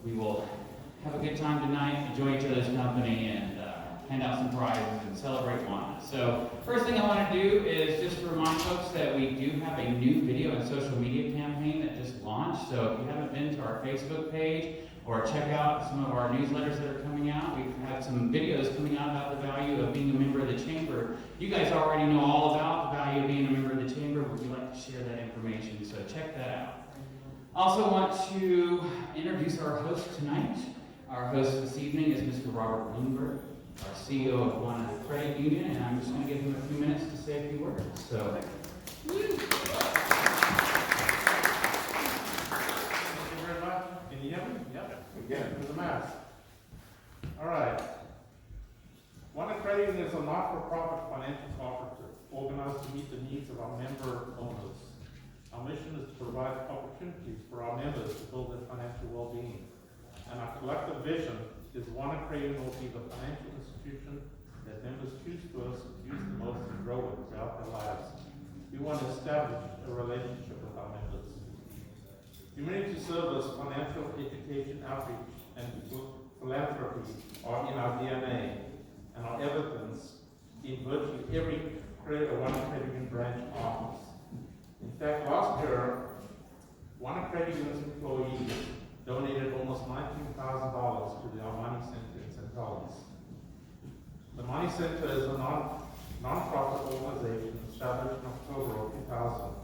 we will have a good time tonight, enjoy each other's company, and hand out some prizes and celebrate Wauna. So first thing I want to do is just remind folks that we do have a new video and social media campaign that just launched. So if you haven't been to our Facebook page or check out some of our newsletters that are coming out, we've had some videos coming out about the value of being a member of the chamber. You guys already know all about the value of being a member of the chamber, but we'd like to share that information, so check that out. Also want to introduce our host tonight. Our host this evening is Mr. Robert Bloomberg, our CEO of Wauna Credit Union, and I'm just going to give him a few minutes to say a few words. So, Thank you very much. Can you hear me? Yep. Again, there's a mask. All right. Wauna Credit Union is a not-for-profit financial cooperative organized to meet the needs of our member owners. Our mission is to provide opportunities for our members to build their financial well-being. And our collective vision is Wauna Credit Union will be the financial institution that members choose first, use the most, and grow with throughout their lives. We want to establish a relationship with our members. Community service, financial education outreach, and philanthropy are in our DNA and are evidenced in virtually every Wauna Credit Union branch office. In fact, last year, Wauna Credit Union's employees donated almost $19,000 to the Money Center in St. Helens. The Money Center is a non-profit organization established in October of 2000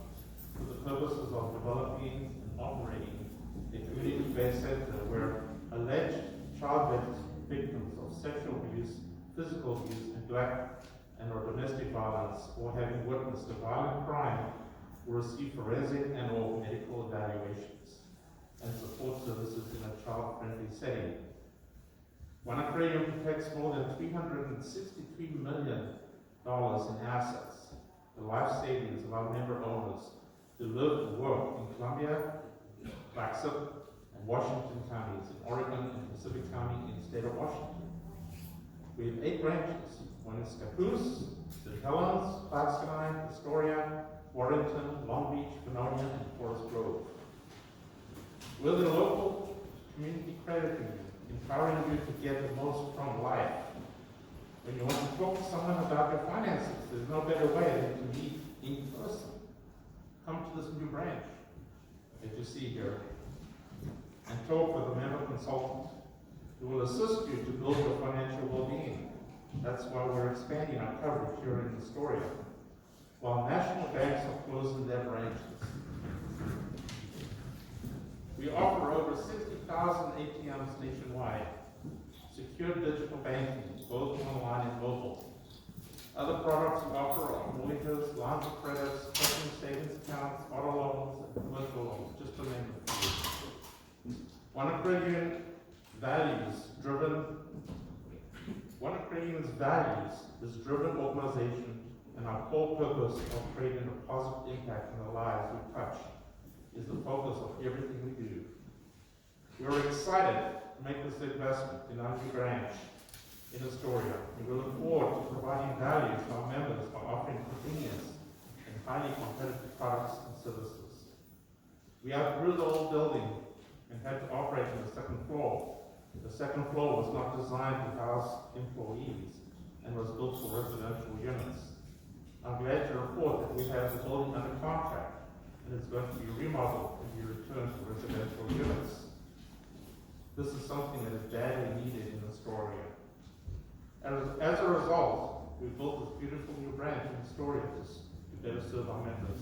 for the purposes of developing and operating a community-based center where alleged child victims of sexual abuse, physical abuse, neglect, and/or domestic violence, or having witnessed a violent crime, will receive forensic and/or medical evaluations and support services in a child-friendly setting. Wauna Credit Union protects more than $363 million in assets, the life savings of our member owners who live and work in Columbia, Blacksburg, and Washington counties, in Oregon and Pacific County in the state of Washington. We have 8 branches, one in Scappoose, St. Helens, Blacksburg, Astoria, Warrenton, Long Beach, Winona, and Forest Grove. We're the local community credit union, empowering you to get the most from life. When you want to talk to someone about your finances, there's no better way than to meet in person. Come to this new branch that you see here and talk with a member consultant who will assist you to build your financial well-being. That's why we're expanding our coverage here in Astoria, while national banks are closing their branches. We offer over 60,000 ATMs nationwide, secure digital banking, both online and mobile. Other products we offer are mortgages, lines of credits, checking savings accounts, auto loans, and commercial loans, just to name a few. Wauna Credit Union's values is driven organization, and our core purpose of creating a positive impact on the lives we touch is the focus of everything we do. We're excited to make this investment in our new branch in Astoria, and we look forward to providing value to our members by offering convenience and highly competitive products and services. We outgrew the old building and had to operate on the second floor. The second floor was not designed to house employees and was built for residential units. I'm glad to report that we have the building under contract and it's going to be remodeled and be returned to residential units. This is something that is badly needed in Astoria. As a result, we built this beautiful new branch in Astoria to better serve our members.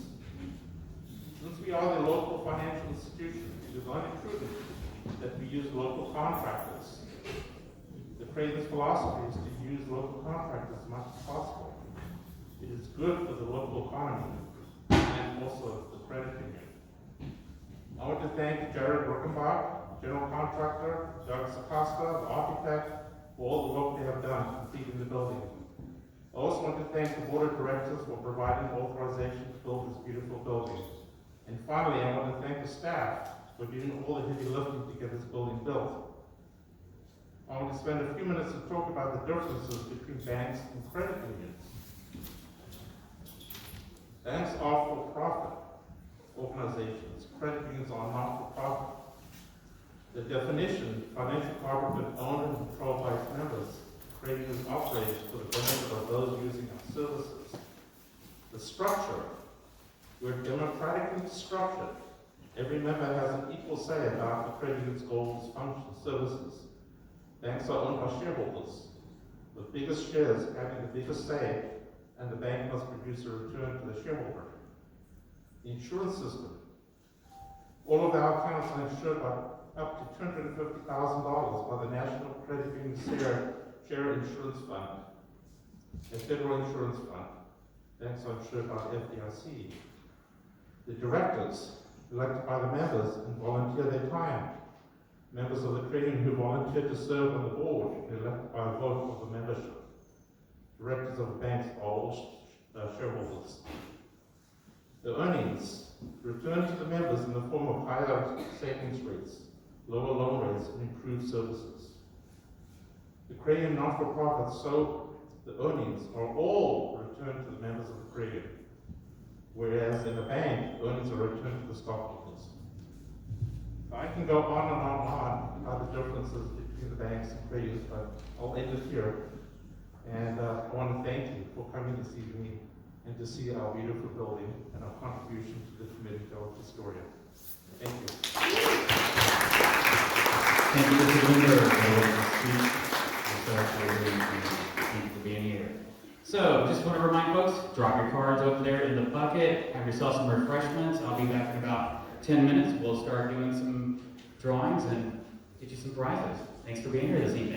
Since we are the local financial institution, it is only prudent that we use local contractors. The Credit's philosophy is to use local contractors as much as possible. It is good for the local economy and also the credit union. I want to thank Jared Rickenbach, general contractor, Doug Sacosta, the architect, for all the work they have done completing the building. I also want to thank the board of directors for providing authorization to build this beautiful building. And finally, I want to thank the staff for doing all the heavy lifting to get this building built. I want to spend a few minutes to talk about the differences between banks and credit unions. Banks are for-profit organizations. Credit unions are not for-profit. The definition, financial cooperative owned and controlled by its members, credit unions operate for the benefit of those using our services. The structure, we're democratically structured. Every member has an equal say about the credit union's goals, functions, services. Banks are owned by shareholders, with biggest shares having the biggest say, and the bank must produce a return to the shareholder. The insurance system. All of our accounts are insured by up to $250,000 by the National Credit Union Share Insurance Fund, a federal insurance fund. Banks are insured by the FDIC. The directors, elected by the members and volunteer their time. Members of the credit union who volunteer to serve on the board are elected by a vote of the membership. Directors of the banks are all shareholders. The earnings return to the members in the form of higher savings rates, lower loan rates, and improved services. The credit union not-for-profit, so the earnings are all returned to the members of the credit union, whereas in a bank, earnings are returned to the stockholders. I can go on and on and on about the differences between the banks and credit unions, but I'll end it here. And I want to thank you for coming this evening and to see our beautiful building and our contribution to the community of Astoria. Thank you. Thank you, Mr. Bloomberg, thank you for being here. So, just want to remind folks, drop your cards over there in the bucket, have yourself some refreshments. I'll be back in about 10 minutes. We'll start doing some drawings and get you some prizes. Thanks for being here this evening.